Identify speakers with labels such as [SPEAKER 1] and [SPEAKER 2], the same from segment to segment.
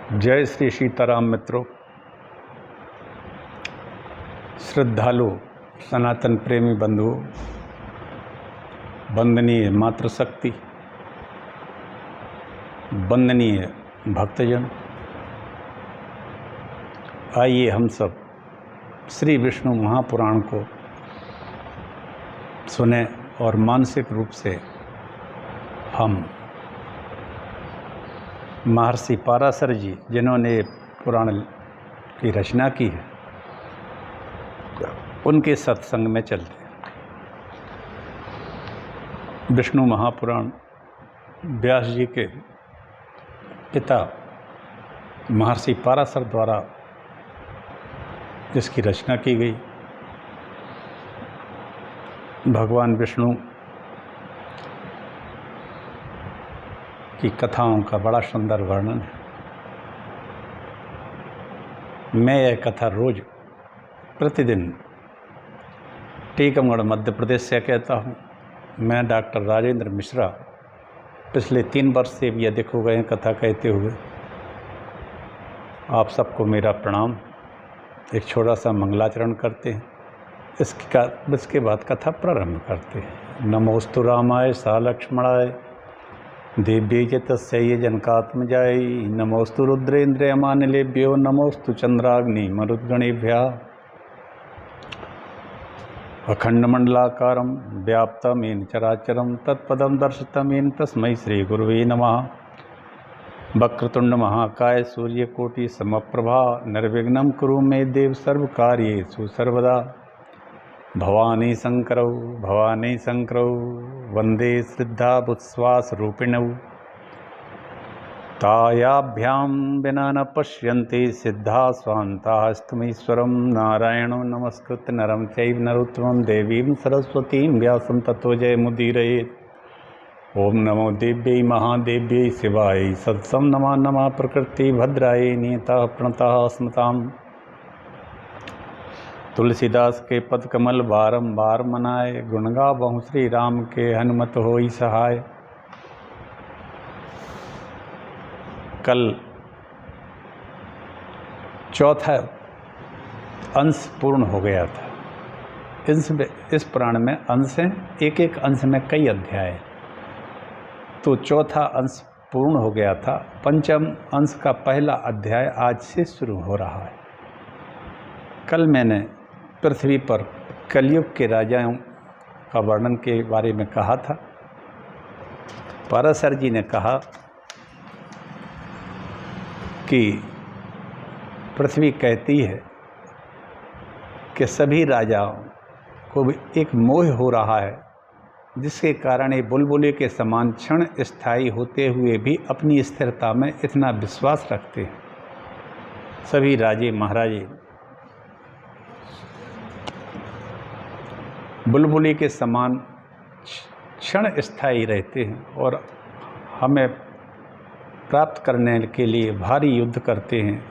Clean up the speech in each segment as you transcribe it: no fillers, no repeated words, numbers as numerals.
[SPEAKER 1] जय श्री सीताराम मित्रों, श्रद्धालु सनातन प्रेमी बंधुओं, वंदनीय मातृशक्ति, वंदनीय भक्तजन, आइए हम सब श्री विष्णु महापुराण को सुने और मानसिक रूप से हम महर्षि पाराशर जी जिन्होंने पुराण की रचना की है उनके सत्संग में चलते हैं। विष्णु महापुराण व्यास जी के पिता महर्षि पाराशर द्वारा जिसकी रचना की गई। भगवान विष्णु की कथाओं का बड़ा सुंदर वर्णन है। मैं यह कथा रोज प्रतिदिन टीकमगढ़ मध्य प्रदेश से कहता हूँ। मैं डॉक्टर राजेंद्र मिश्रा पिछले 3 वर्ष से भी अधिक हो गए हैं कथा कहते हुए। आप सबको मेरा प्रणाम। एक छोटा सा मंगलाचरण करते हैं, इसके बाद कथा प्रारंभ करते हैं। नमोस्तु रामाय सा लक्ष्मणाय दिव्यै च तस्यै जनकात्मजायै। नमोस्तु रुद्रेन्द्रयमानिलेभ्यो नमोस्तु चंद्राग्नि मरुद्गणेभ्यः। अखंडमंडलाकारं व्याप्तं येन चराचरं तत्पदं दर्शितं येन तस्मै श्रीगुरुवे नमः। वक्रतुंड महाकाय सूर्यकोटि समप्रभा निर्विघ्नं कुरु मे देव सर्वकार्येषु सर्वदा। भवानी शंकरौ वंदे श्रद्धा बुत्स्वासरूपिणौ। तायाभ्यां विना न पश्यन्ति सिद्धा स्वान्तास्तमीश्वरं। नारायणं नमस्कृत्य नरं चैव नरोत्तमं देवीं सरस्वतीं व्यासं ततो जयमुदीरयेत्। ओम नमो देव्यै महादेव्यै शिवाय सत्सं नमः नमः। प्रकृति भद्राय नियता प्रणतः स्मताम्। तुलसीदास के पद कमल बारंबार मनाए। गुण गावहु श्री राम के हनुमत होई सहाय। कल चौथा अंश पूर्ण हो गया था। इस पुराण में अंश हैं, एक एक अंश में कई अध्याय हैं। तो चौथा अंश पूर्ण हो गया था। पंचम अंश का पहला अध्याय आज से शुरू हो रहा है। कल मैंने पृथ्वी पर कलयुग के राजाओं का वर्णन के बारे में कहा था। पाराशर जी ने कहा कि पृथ्वी कहती है कि सभी राजाओं को भी एक मोह हो रहा है, जिसके कारण ये बुलबुले के समान क्षण स्थायी होते हुए भी अपनी स्थिरता में इतना विश्वास रखते हैं। सभी राजे महाराजे बुलबुले के समान क्षण स्थायी रहते हैं और हमें प्राप्त करने के लिए भारी युद्ध करते हैं,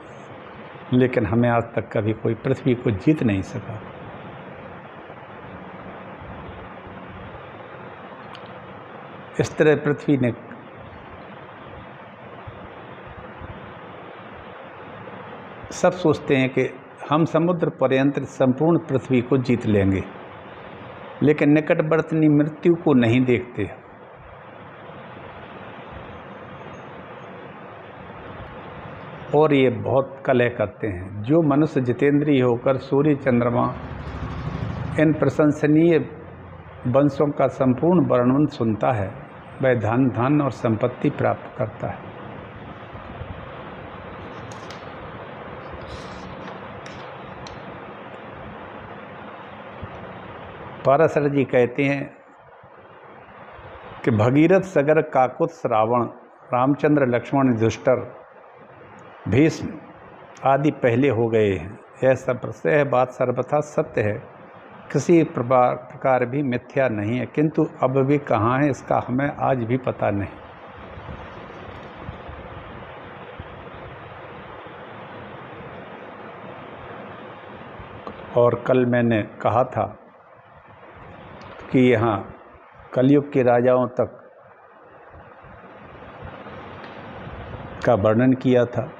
[SPEAKER 1] लेकिन हमें आज तक कभी कोई पृथ्वी को जीत नहीं सका। इस तरह पृथ्वी ने सब सोचते हैं कि हम समुद्र पर्यंत संपूर्ण पृथ्वी को जीत लेंगे, लेकिन निकटवर्ती मृत्यु को नहीं देखते। और ये बहुत कलह करते हैं। जो मनुष्य जितेंद्रिय होकर सूर्य चंद्रमा इन प्रशंसनीय वंशों का संपूर्ण वर्णन सुनता है, वह धन और संपत्ति प्राप्त करता है। पाराशर जी कहते हैं कि भगीरथ सगर काकुत्स रावण रामचंद्र लक्ष्मण युधिष्ठिर भीष्म आदि पहले हो गए हैं। यह बात सर्वथा सत्य है, किसी प्रकार भी मिथ्या नहीं है, किंतु अब भी कहाँ है इसका हमें आज भी पता नहीं। और कल मैंने कहा था कि यहाँ कलयुग के राजाओं तक का वर्णन किया था।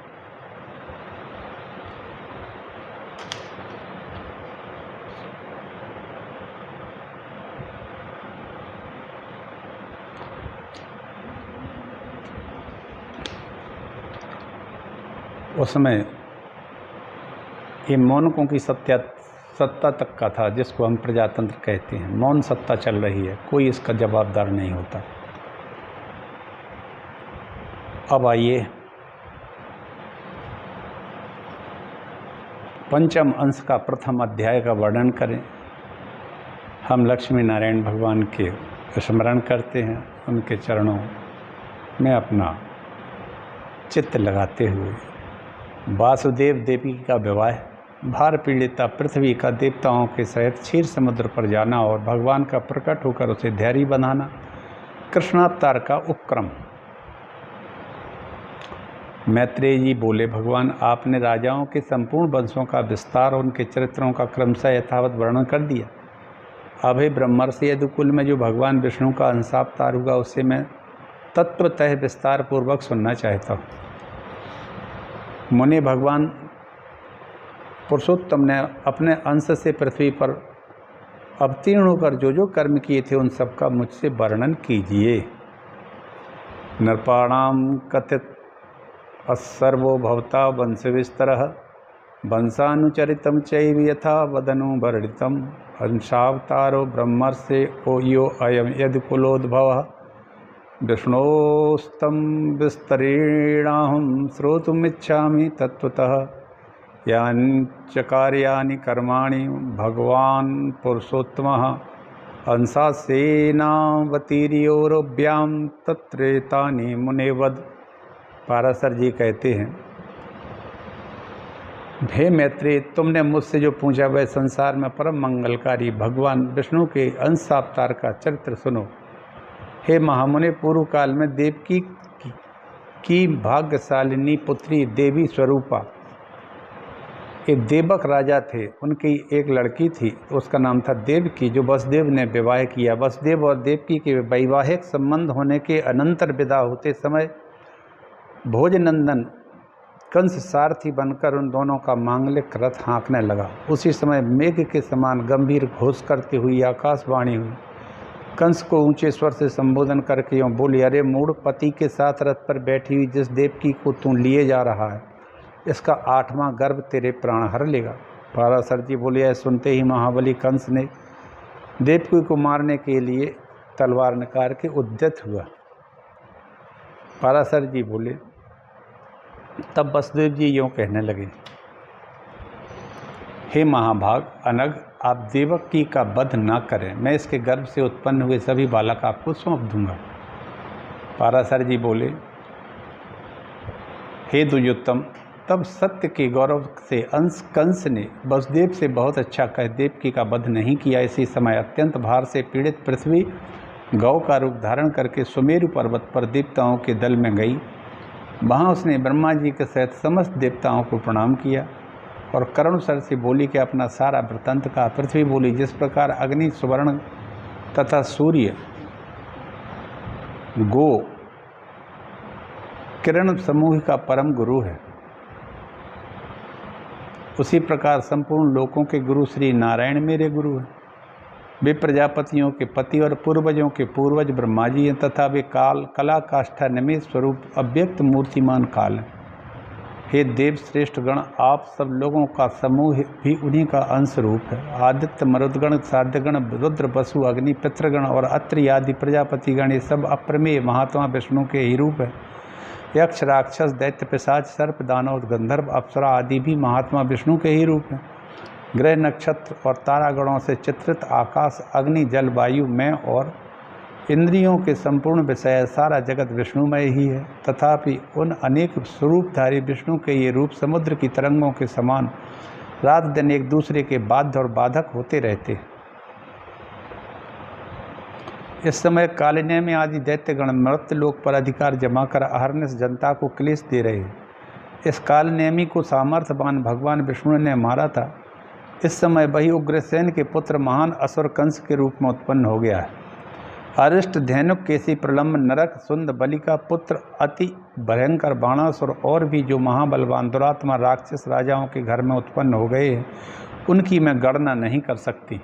[SPEAKER 1] उसमें ये मौनकों की सत्ता तक का था, जिसको हम प्रजातंत्र कहते हैं। मौन सत्ता चल रही है, कोई इसका जवाबदार नहीं होता। अब आइए पंचम अंश का प्रथम अध्याय का वर्णन करें। हम लक्ष्मी नारायण भगवान के स्मरण करते हैं, उनके चरणों में अपना चित्त लगाते हुए वासुदेव देवी का विवाह, भार पीड़िता पृथ्वी का देवताओं के सहित क्षीर समुद्र पर जाना और भगवान का प्रकट होकर उसे धैर्य बनाना, कृष्णावतार का उपक्रम। मैत्रेय जी बोले, भगवान आपने राजाओं के संपूर्ण वंशों का विस्तार और उनके चरित्रों का क्रमशः यथावत वर्णन कर दिया। अभय ब्रह्मर्षि यदुकुल में जो भगवान विष्णु का अंशावतार हुआ, उसे मैं तत्वतः विस्तार पूर्वक सुनना चाहता हूँ। मुनि, भगवान पुरुषोत्तम ने अपने अंश से पृथ्वी पर अवतीर्ण होकर जो जो कर्म किए थे, उन सब का मुझसे वर्णन कीजिए। नृपाणाम कथित सर्वो भवता वंश विस्तरः वंशानुचरितम चैव यथा वदनु वर्णितम अंशावतारो ब्रह्मर्षि यो अयम यदि कुलोद्भवः विष्णोस्तम विस्तरेणाहं श्रोतुमिच्छामि तत्वतः यानि च कार्याणि कर्माणि भगवान् पुरुषोत्तमः अंशासेनावतीर्योरभ्यां तत्रेतानि मुने वद। पाराशर जी कहते हैं, हे मैत्रेय, तुमने मुझसे जो पूछा वह संसार में परम मंगलकारी भगवान विष्णु के अंशावतार का चरित्र सुनो। हे महामुनि, पूर्व काल में देवकी की भाग्यशालिनी पुत्री देवी स्वरूपा एक देवक राजा थे। उनकी एक लड़की थी, उसका नाम था देवकी, जो वसुदेव ने विवाह किया। वसुदेव और देवकी के वैवाहिक संबंध होने के अनंतर विदा होते समय भोजनंदन कंस सारथी बनकर उन दोनों का मांगलिक रथ हाँकने लगा। उसी समय मेघ के समान गंभीर घोष करती हुई आकाशवाणी हुई। कंस को ऊंचे स्वर से संबोधन करके यूँ बोली, अरे मूढ़, पति के साथ रथ पर बैठी हुई जिस देवकी को तू लिए जा रहा है, इसका 8वां गर्भ तेरे प्राण हर लेगा। पाराशर जी बोले, यह सुनते ही महाबली कंस ने देवकी को मारने के लिए तलवार निकाल के उद्यत हुआ। पाराशर जी बोले, तब वसुदेव जी यूँ कहने लगे, हे महाभाग अनग, आप देवकी का वध न करें, मैं इसके गर्भ से उत्पन्न हुए सभी बालक आपको सौंप दूंगा। पाराशर जी बोले, हे दुर्योत्तम, तब सत्य के गौरव से कंस ने वसुदेव से बहुत अच्छा कह देवकी का वध नहीं किया। इसी समय अत्यंत भार से पीड़ित पृथ्वी गौ का रूप धारण करके सुमेरु पर्वत पर देवताओं के दल में गई। वहाँ उसने ब्रह्मा जी के सहित समस्त देवताओं को प्रणाम किया और करुण स्वर से बोली कि अपना सारा वृत्तांत कहा। पृथ्वी बोली, जिस प्रकार अग्नि, सुवर्ण तथा सूर्य गो किरण समूह का परम गुरु है, उसी प्रकार संपूर्ण लोकों के गुरु श्री नारायण मेरे गुरु हैं। वे प्रजापतियों के पति और पूर्वजों के पूर्वज ब्रह्मा जी हैं तथा वे कला काष्ठा निमित स्वरूप अव्यक्त मूर्तिमान काल हैं। हे देव श्रेष्ठ गण, आप सब लोगों का समूह भी उन्हीं का अंश रूप है। आदित्य, मरुदगण, साध्यगण, रुद्र, वसु, अग्नि, पितृगण और अत्रि आदि प्रजापतिगण, ये सब अप्रमेय महात्मा विष्णु के ही रूप है। यक्ष, राक्षस, दैत्य, पिशाच, सर्प, दानव, गंधर्व, अप्सरा आदि भी महात्मा विष्णु के ही रूप हैं। ग्रह, नक्षत्र और तारागणों से चित्रित आकाश, अग्नि, जल, वायु, मैं और इंद्रियों के संपूर्ण विषय सारा जगत विष्णुमय ही है। तथापि उन अनेक स्वरूपधारी विष्णु के ये रूप समुद्र की तरंगों के समान रात दिन एक दूसरे के बाध्य और बाधक होते रहते हैं। इस समय कालिनेमि आदि दैत्यगण मर्त्य लोक पर अधिकार जमाकर अहरनिश जनता को क्लेश दे रहे हैं। इस कालिनेमि को सामर्थ्यवान भगवान विष्णु ने मारा था। इस समय वही उग्रसेन के पुत्र महान असुर कंस के रूप में उत्पन्न हो गया है। अरिष्ट, धेनुक, केसी, प्रलम्ब, नरक, सुंद, बलि का पुत्र, अति भयंकर बाणासुर और भी जो महाबलवान दुरात्मा राक्षस राजाओं के घर में उत्पन्न हो गए हैं, उनकी मैं गणना नहीं कर सकती।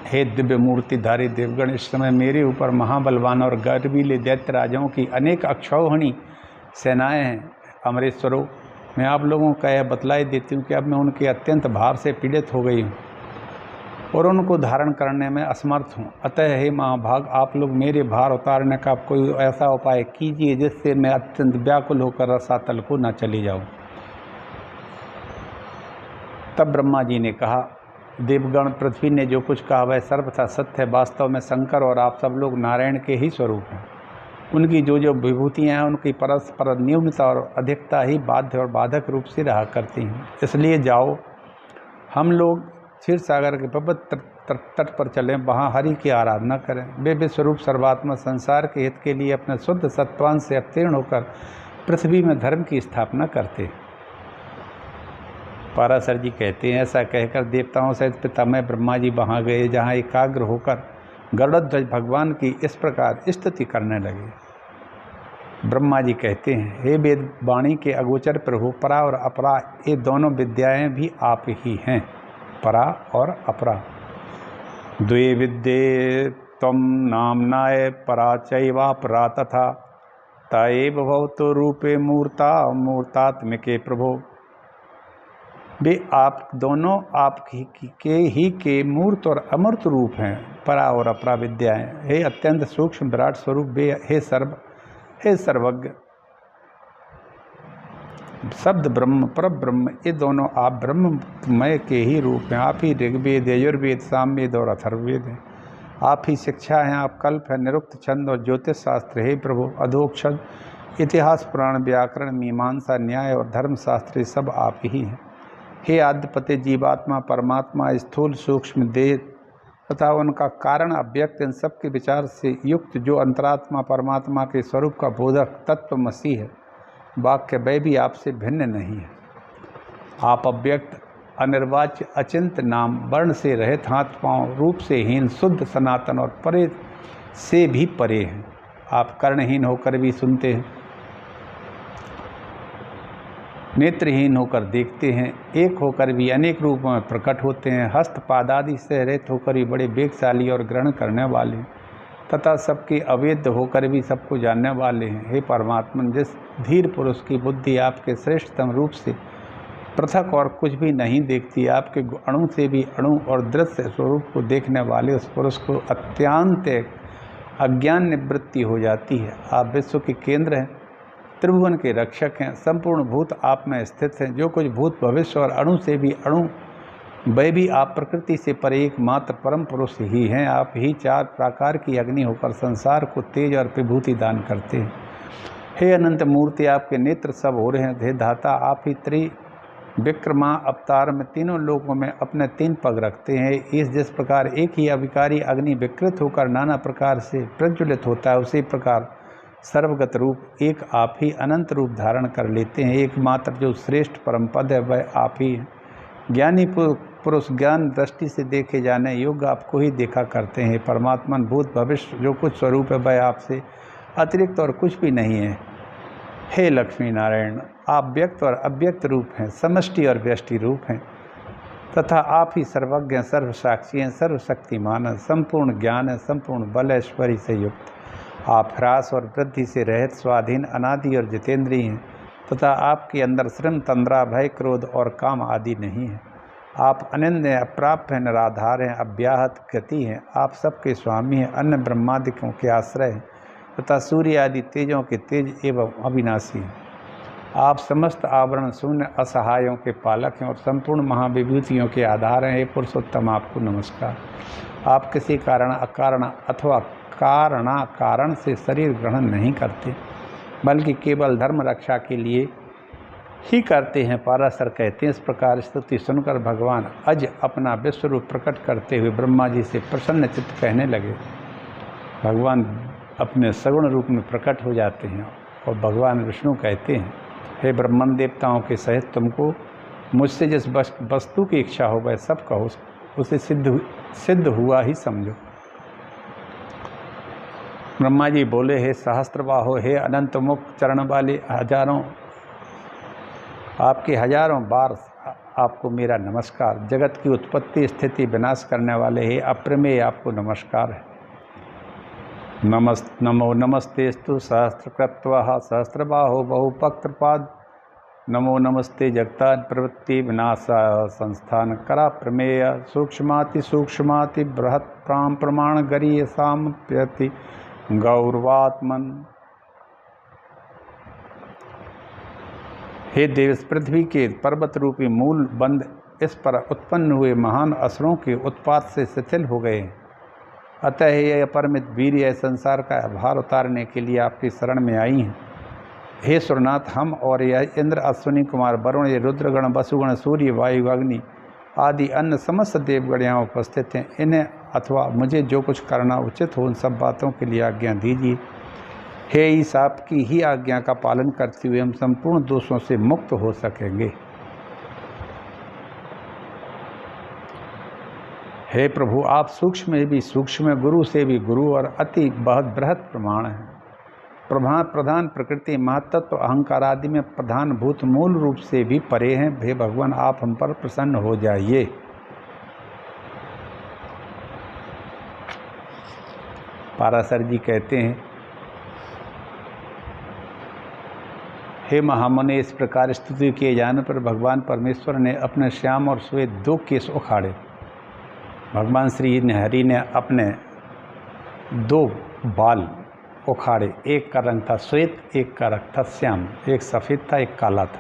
[SPEAKER 1] हे दिव्य मूर्तिधारी देवगण, इस समय मेरे ऊपर महाबलवान और गर्वीले दैत्य राजाओं की अनेक अक्षौहिणी सेनाएं हैं अमरेश्वरों, मैं आप लोगों का यह बतलाई देती हूँ कि अब मैं उनके अत्यंत भार से पीड़ित हो गई हूँ और उनको धारण करने में असमर्थ हूँ। अतः हे महाभाग, आप लोग मेरे भार उतारने का कोई ऐसा उपाय कीजिए जिससे मैं अत्यंत व्याकुल होकर रसातल को न चली जाऊँ। तब ब्रह्मा जी ने कहा, देवगण, पृथ्वी ने जो कुछ कहा वह सर्वथा सत्य है। वास्तव में शंकर और आप सब लोग नारायण के ही स्वरूप हैं। उनकी जो जो विभूतियाँ हैं उनकी परस्पर न्यूनता और अधिकता ही बाध्य और बाधक रूप से रहा करती हैं। इसलिए जाओ, हम लोग क्षीर सागर के पवित्र तट पर चलें, वहाँ हरि की आराधना करें। वे विश्वरूप सर्वात्मा संसार के हित के लिए अपने शुद्ध सत्वांश से अवतीर्ण होकर पृथ्वी में धर्म की स्थापना करते। पाराशर जी कहते हैं, ऐसा कहकर देवताओं सहित पितामह ब्रह्मा जी वहाँ गए, जहाँ एकाग्र होकर गरुड़ध्वज भगवान की इस प्रकार स्तुति करने लगे। ब्रह्मा जी कहते हैं, हे वेद वाणी के अगोचर प्रभु, परा और अपरा ये दोनों विद्याएं भी आप ही हैं। परा और अपरा द्वे विद्ये त्वं नाम्नाय परा चैवापरा तथा ताएव भवतो रूपे मूर्ता मूर्तात्मिके प्रभो। वे आप दोनों आप के मूर्त और अमूर्त रूप हैं, परा और अपरा विद्याएं। हे अत्यंत सूक्ष्म विराट स्वरूप, वे हे सर्वज्ञ शब्द ब्रह्म, पर ब्रह्म, ये दोनों आप ब्रह्ममय के ही रूप हैं। आप ही ऋग्वेद, यजुर्वेद, सामवेद और अथर्ववेद हैं। आप ही शिक्षा हैं, आप कल्प है, निरुक्त छंद और ज्योतिष शास्त्र। हे प्रभु, अधोक्षर, इतिहास, पुराण, व्याकरण, मीमांसा, न्याय और धर्मशास्त्र सब आप ही हैं। हे आद्यपते, जीवात्मा, परमात्मा, स्थूल सूक्ष्म देह तथा उनका कारण अव्यक्त, इन सब के विचार से युक्त जो अंतरात्मा परमात्मा के स्वरूप का बोधक तत्वमसी है, वाक्य वह भी आपसे भिन्न नहीं है। आप अव्यक्त, अनिर्वाच्य, अचिंत, नाम वर्ण से रहित, हाथ पांव रूप से हीन, शुद्ध, सनातन और परे से भी परे हैं। आप कर्णहीन होकर भी सुनते हैं, नेत्रहीन होकर देखते हैं, एक होकर भी अनेक रूपों में प्रकट होते हैं, हस्त पादादि से रहित होकर भी बड़े वेगशाली और ग्रहण करने वाले हैं, तथा सबके अवेद्य होकर भी सबको जानने वाले हैं। हे परमात्मन, जिस धीर पुरुष की बुद्धि आपके श्रेष्ठतम रूप से पृथक और कुछ भी नहीं देखती, आपके अणु से भी अणु और दृश्य स्वरूप को देखने वाले उस पुरुष को अत्यंत अज्ञान निवृत्ति हो जाती है। आप विश्व के केंद्र हैं, त्रिभुवन के रक्षक हैं, संपूर्ण भूत आप में स्थित हैं। जो कुछ भूत भविष्य और अणु से भी अणु, वह भी आप प्रकृति से पर एकमात्र परम पुरुष ही हैं। आप ही चार प्रकार की अग्नि होकर संसार को तेज और विभूति दान करते हैं। हे अनंत मूर्ति, आपके नेत्र सब हो रहे हैं। हे धाता, आप ही त्रिविक्रमा अवतार में तीनों लोकों में अपने तीन पग रखते हैं। इस जिस प्रकार एक ही अविकारी अग्नि विकृत होकर नाना प्रकार से प्रज्वलित होता है, उसी प्रकार सर्वगत रूप एक आप ही अनंत रूप धारण कर लेते हैं। एकमात्र जो श्रेष्ठ परम पद है वह आप ही है। ज्ञानी पुरुष ज्ञान दृष्टि से देखे जाने योग्य आपको ही देखा करते हैं। परमात्मा भूत भविष्य जो कुछ स्वरूप है वह आपसे अतिरिक्त और कुछ भी नहीं है। हे लक्ष्मी नारायण, आप व्यक्त और अव्यक्त रूप हैं, समष्टि और व्यष्टि रूप हैं, तथा आप ही सर्वज्ञ, सर्वसाक्षी हैं, सर्वशक्तिमान हैं, संपूर्ण ज्ञान है, संपूर्ण बल ऐश्वर्य से युक्त। आप ह्रास और वृद्धि से रहित, स्वाधीन, अनादि और जितेंद्रीय हैं, तथा आपके अंदर श्रम, तंद्रा, भय, क्रोध और काम आदि नहीं है। आप अनिंद हैं, अप्राप्य हैं, निराधार हैं, अव्याहत गति हैं। आप सबके स्वामी हैं, अन्य ब्रह्मादिकों के आश्रय हैं, तथा सूर्य आदि तेजों के तेज एवं अविनाशी हैं। आप समस्त आवरण शून्य असहायों के पालक हैं और संपूर्ण महाविभूतियों के आधार हैं। हे पुरुषोत्तम, आपको नमस्कार। आप किसी कारण, अकारण अथवा कारण से शरीर ग्रहण नहीं करते, बल्कि केवल धर्म रक्षा के लिए ही करते हैं। पाराशर कहते हैं, इस प्रकार स्तुति सुनकर भगवान अज अपना विश्वरूप प्रकट करते हुए ब्रह्मा जी से प्रसन्न चित्त कहने लगे। भगवान अपने सगुण रूप में प्रकट हो जाते हैं और भगवान विष्णु कहते हैं, हे ब्रह्मन देवताओं के सहित तुमको मुझसे जिस वस्तु की इच्छा हो वह सब कहो, उसे सिद्ध हुआ ही समझो। ब्रह्मा जी बोले, हे सहस्त्रबाहो, हे अनंत मुख चरण वाले, आपके हजारों बार आपको मेरा नमस्कार। जगत की उत्पत्ति, स्थिति, विनाश करने वाले हे अप्रमेय, आपको नमस्कार है। नमो नमस्तेस्तु सहस्रकृत्वः सहस्रबाहो बहुपत्रपाद। नमो नमस्ते जगता प्रवृत्ति विनाशाय संस्थान करा प्रमेय सूक्ष्माति सूक्ष्माति बृहत् प्रमाण गरीय सामप्यति गौरवात्मन। हे देव, इस पृथ्वी के पर्वत रूपी मूल बंध इस पर उत्पन्न हुए महान असुरों के उत्पात से शिथिल हो गए। अतः यह अपरिमित वीर यह संसार का भार उतारने के लिए आपकी शरण में आई हैं। हे सुरनाथ, हम और यह इंद्र, अश्विनी कुमार, वरुण, ये रुद्रगण, वसुगण, सूर्य, वायु, अग्नि आदि अन्य समस्त देवगण यहाँ उपस्थित हैं। इन्हें अथवा मुझे जो कुछ करना उचित हो उन सब बातों के लिए आज्ञा दीजिए। हे ईश, आपकी ही आज्ञा का पालन करते हुए हम संपूर्ण दोषों से मुक्त हो सकेंगे। हे प्रभु, आप सूक्ष्म में भी सूक्ष्म, गुरु से भी गुरु और अति बहुत बृहत् प्रमाण हैं। प्रधान प्रकृति, महत्त्व, अहंकार आदि में प्रधान भूत मूल रूप से भी परे हैं। हे भगवान, आप हम पर प्रसन्न हो जाइए। पाराशर जी कहते हैं, हे महामुनि, इस प्रकार स्तुति किए जाने पर भगवान परमेश्वर ने अपने श्याम और श्वेत दो केश उखाड़े। भगवान श्री हरि ने अपने दो बाल उखाड़े, एक का रंग था श्वेत, एक का रंग था श्याम, एक सफ़ेद था, एक काला था।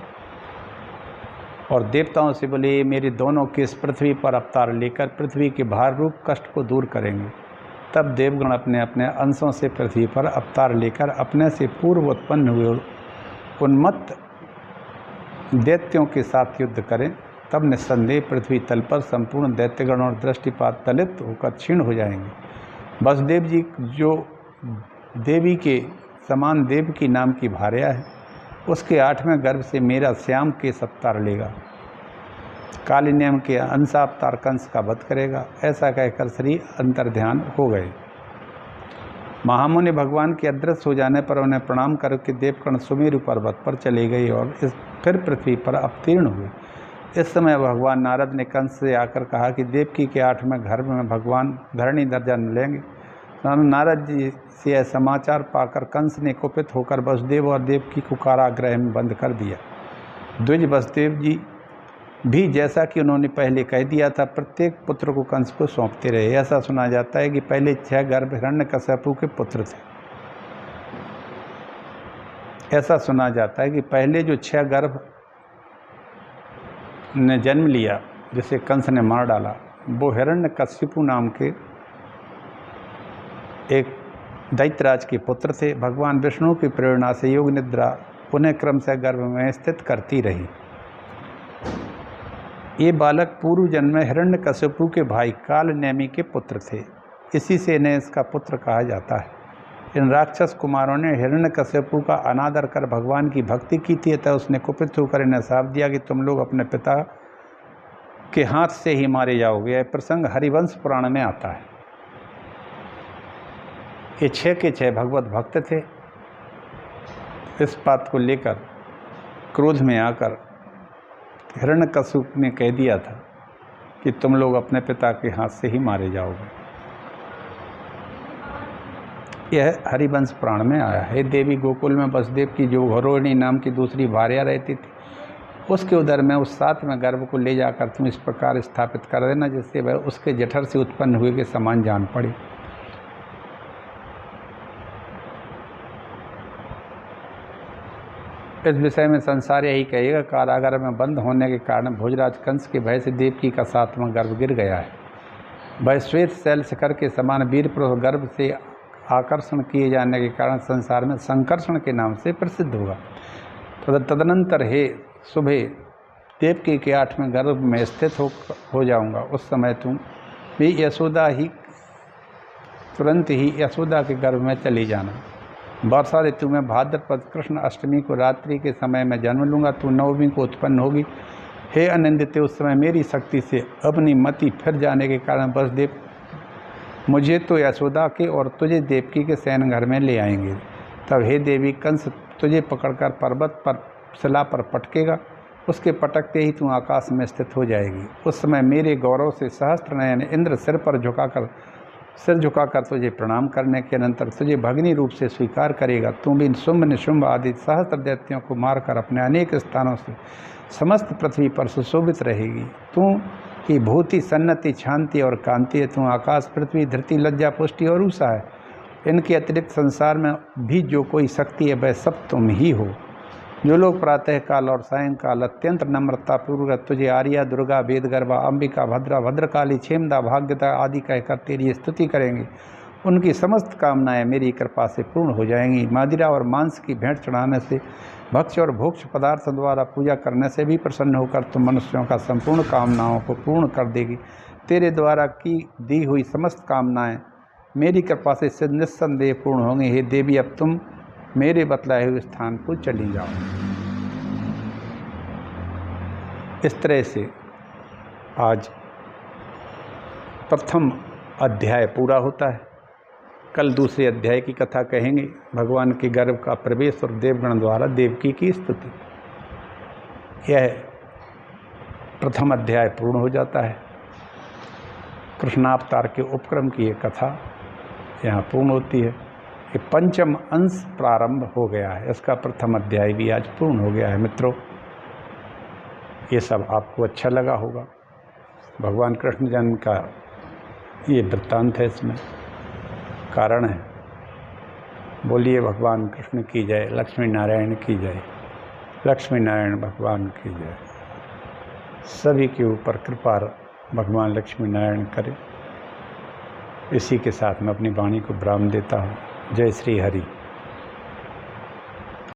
[SPEAKER 1] और देवताओं से बोले, मेरे दोनों केश पृथ्वी पर अवतार लेकर पृथ्वी के भार रूप कष्ट को दूर करेंगे। तब देवगण अपने अपने अंशों से पृथ्वी पर अवतार लेकर अपने से पूर्व उत्पन्न हुए उन्मत्त दैत्यों के साथ युद्ध करें। तब निस्संदेह पृथ्वी तल पर संपूर्ण दैत्यगण और दृष्टिपात तलित होकर क्षीण हो जाएंगे। वसुदेव जी जो देवी के समान देव की नाम की भार्या है, उसके 8वें गर्भ से मेरा श्याम केश अवतार लेगा। काली नियम के अंशावतार कंस का वध करेगा। ऐसा कहकर श्री अंतर्ध्यान हो गए। महामुनि भगवान के अदृश्य हो जाने पर उन्हें प्रणाम करके देवगण सुमेरु पर्वत पर चले गए और फिर पृथ्वी पर अवतीर्ण हुए। इस समय भगवान नारद ने कंस से आकर कहा कि देवकी के 8वें गर्भ में भगवान धरणीधर जन्म लेंगे। नारद जी से यह समाचार पाकर कंस ने कुपित होकर वसुदेव और देवकी को कारागृह में बंद कर दिया। द्विज वसुदेव जी भी जैसा कि उन्होंने पहले कह दिया था, प्रत्येक पुत्र को कंस को सौंपते रहे। ऐसा सुना जाता है कि पहले 6 गर्भ हिरण्यकश्यपु के पुत्र थे। ऐसा सुना जाता है कि पहले जो 6 गर्भ ने जन्म लिया, जिसे कंस ने मार डाला, वो हिरण्यकश्यपु नाम के एक दैत्यराज के पुत्र थे। भगवान विष्णु की प्रेरणा से योग निद्रा उन्हें क्रमशः गर्भ में स्थित करती रही। ये बालक पूर्व जन्म में हिरण्यकश्यपु के भाई कालनेमि के पुत्र थे। इसी से इन्हें इसका पुत्र कहा जाता है। इन राक्षस कुमारों ने हिरण्यकश्यपु का अनादर कर भगवान की भक्ति की थी। अतः उसने कुपित होकर इन्हें शाप दिया कि तुम लोग अपने पिता के हाथ से ही मारे जाओगे। यह प्रसंग हरिवंश पुराण में आता है। ये 6 के 6 भगवत भक्त थे। इस बात को लेकर क्रोध में आकर हिरण्यकश्यप ने कह दिया था कि तुम लोग अपने पिता के हाथ से ही मारे जाओगे। यह हरिवंश पुराण में आया है। देवी गोकुल में वसुदेव की जो घरोहिणी नाम की दूसरी भार्या रहती थी, उसके उदर में उस 7वें गर्भ को ले जाकर तुम इस प्रकार स्थापित कर देना जिससे वह उसके जठर से उत्पन्न हुए के समान जान पड़े। इस विषय में संसार यही कहेगा, कारागार में बंद होने के कारण भोजराज कंस के भय से देवकी का 7वां गर्भ गिर गया है। वह श्वेत शैल शिखर के समान वीर पुरुष गर्भ से आकर्षण किए जाने के कारण संसार में संकर्षण के नाम से प्रसिद्ध होगा। तदनंतर हे सुबह देवकी के 8वें गर्भ में स्थित हो जाऊंगा। उस समय तुम भी तुरंत ही यशोदा के गर्भ में चली जाना। वर्षा ऋतु में भाद्रपद कृष्ण अष्टमी को रात्रि के समय में जन्म लूँगा। तू 9वीं को उत्पन्न होगी। हे अनंदिते, उस समय मेरी शक्ति से अपनी मति फिर जाने के कारण वसुदेव मुझे तो यशोदा के और तुझे देवकी के शयन घर में ले आएंगे। तब हे देवी, कंस तुझे पकड़कर पर्वत पर शिला पर पटकेगा। उसके पटकते ही तू आकाश में स्थित हो जाएगी। उस समय मेरे गौरव से सहस्त्र नयन इंद्र सिर पर झुकाकर सिर झुकाकर तुझे प्रणाम करने के अनंतर तुझे भगिनी रूप से स्वीकार करेगा। तू भी शुंभ निशुंभ आदि सहस्त्र दैत्यों को मारकर अपने अनेक स्थानों से समस्त पृथ्वी पर सुशोभित रहेगी। तू ही भूति, सन्नति, शांति और कांति है। तू आकाश, पृथ्वी, धरती, लज्जा, पुष्टि और ऊषा है। इनके अतिरिक्त संसार में भी जो कोई शक्ति है वह सब तुम ही हो। जो लोग प्रातः काल और सायंकाल अत्यंत नम्रता पूर्वक तुझे आर्या, दुर्गा, वेदगर्भा, अंबिका, भद्रा, भद्रकाली, क्षेमदा, भाग्यता आदि कहकर तेरी स्तुति करेंगे, उनकी समस्त कामनाएं मेरी कृपा से पूर्ण हो जाएंगी। मदिरा और मांस की भेंट चढ़ाने से, भक्ष्य और भोक्ष पदार्थ द्वारा पूजा करने से भी प्रसन्न होकर तुम मनुष्यों का संपूर्ण कामनाओं को पूर्ण कर देगी। तेरे द्वारा की दी हुई समस्त कामनाएं मेरी कृपा से निस्संदेह पूर्ण होंगी। हे देवी, अब तुम मेरे बतलाए हुए स्थान को चली जाओ। इस तरह से आज प्रथम अध्याय पूरा होता है। कल दूसरे अध्याय की कथा कहेंगे, भगवान के गर्भ का प्रवेश और देवगण द्वारा देवकी की स्तुति। यह प्रथम अध्याय पूर्ण हो जाता है। कृष्णावतार के उपक्रम की यह कथा यहाँ पूर्ण होती है। ये पंचम अंश प्रारंभ हो गया है। इसका प्रथम अध्याय भी आज पूर्ण हो गया है। मित्रों, ये सब आपको अच्छा लगा होगा। भगवान कृष्ण जन्म का ये वृत्तांत है, इसमें कारण है। बोलिए भगवान कृष्ण की जय, लक्ष्मी नारायण की जय, लक्ष्मी नारायण भगवान की जय। सभी के ऊपर कृपा भगवान लक्ष्मी नारायण करे। इसी के साथ मैं अपनी वाणी को विराम देता हूँ। जय श्री हरि।